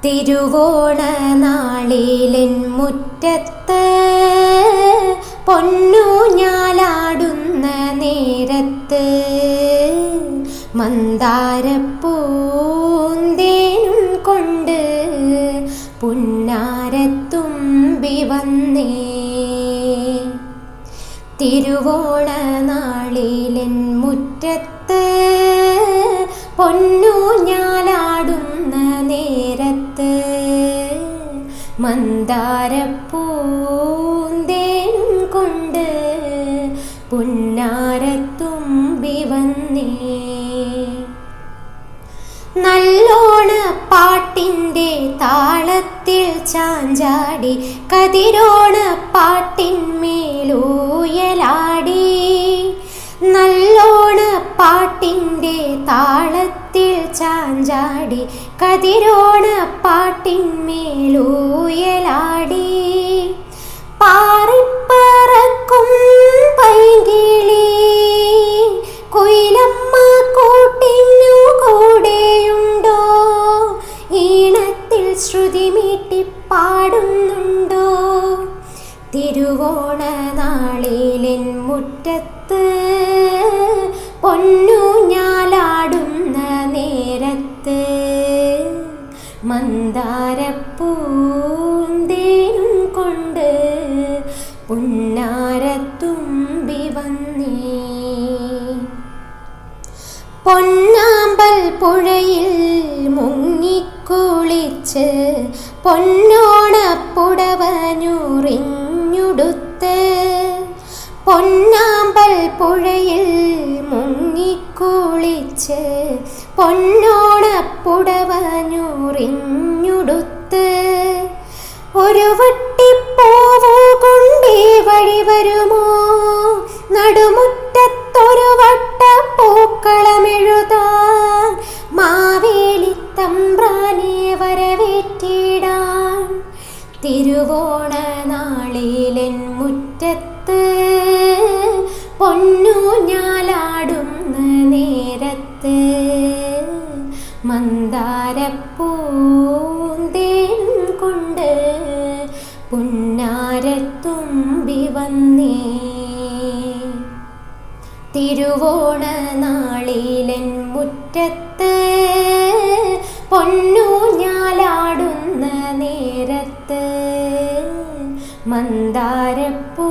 തിരുവോണ നാളിലെൻ മുറ്റത്ത് പൊന്നൂഞ്ഞാലാടുന്ന നേരത്ത് മന്ദാരപ്പൂന്തേനും കൊണ്ട് പുന്നാരത്തുമ്പി വന്നേ. തിരുവോണ നാളിലെൻ മുറ്റത്ത് പൊന്നൂഞ്ഞാലാടുന്ന നേരത്ത് മന്ദാരപ്പൂന്തേനും കൊണ്ട് പുന്നാരത്തുമ്പി വന്നേ. നല്ലോണ പാട്ടിൻ്റെ താളത്തിൽ ചാഞ്ചാടി കതിരോണ പാട്ടിന്മേലൂയലാടി. നല്ലോണ പാട്ടിൻ്റെ താളത്തിൽ ചാഞ്ചാടി കതിരോണ പാട്ടിന്മേലൂയലാടി. പാറിപ്പറക്കും പൈങ്കിളി കുയിലമ്മ കൂട്ടിനു കൂടെയുണ്ടോ? ഈണത്തിൽ ശ്രുതി മീട്ടിപ്പാടുന്നുണ്ടോ? തിരുവോണ നാളിലെൻ മുറ്റത്ത് പൊന്നൂഞ്ഞാലാടുന്ന നേരത്ത് മന്ദാരപ്പൂന്തേനും കൊണ്ട് പുന്നാരത്തുമ്പി വന്നേ. പൊന്നാമ്പൽ പുഴയിൽ മുങ്ങിക്കുളിച്ച് പൊന്നോണപ്പുടവഞ്ഞുറിഞ്ഞുടുത്ത്. പൊന്നാമ്പൽ പുഴയിൽ മുങ്ങിക്കുളിച്ച് പൊന്നോണപ്പുടവഞ്ഞുറിഞ്ഞുടുത്ത്. ഒരു വട്ടിപ്പൂവു കൊണ്ടേ വഴി വരുമോ? നടുമുറ്റത്തൊരു വട്ടപ്പൂക്കളമെഴുതാൻ മാവേലി തമ്പ്രാനെ വരവേറ്റിടാൻ. തിരുവോണ നാളിലെൻ മുറ്റത്ത് പൊന്നൂഞ്ഞാലാടുന്ന നേരത്ത് മന്ദാരപ്പൂന്തേനും കൊണ്ട് പുന്നാരത്തുമ്പി വന്നേ. തിരുവോണ നാളിലെൻ മുറ്റത്ത് പൊന്നൂഞ്ഞാലാടുന്ന നേരത്ത് മന്ദാരപ്പൂ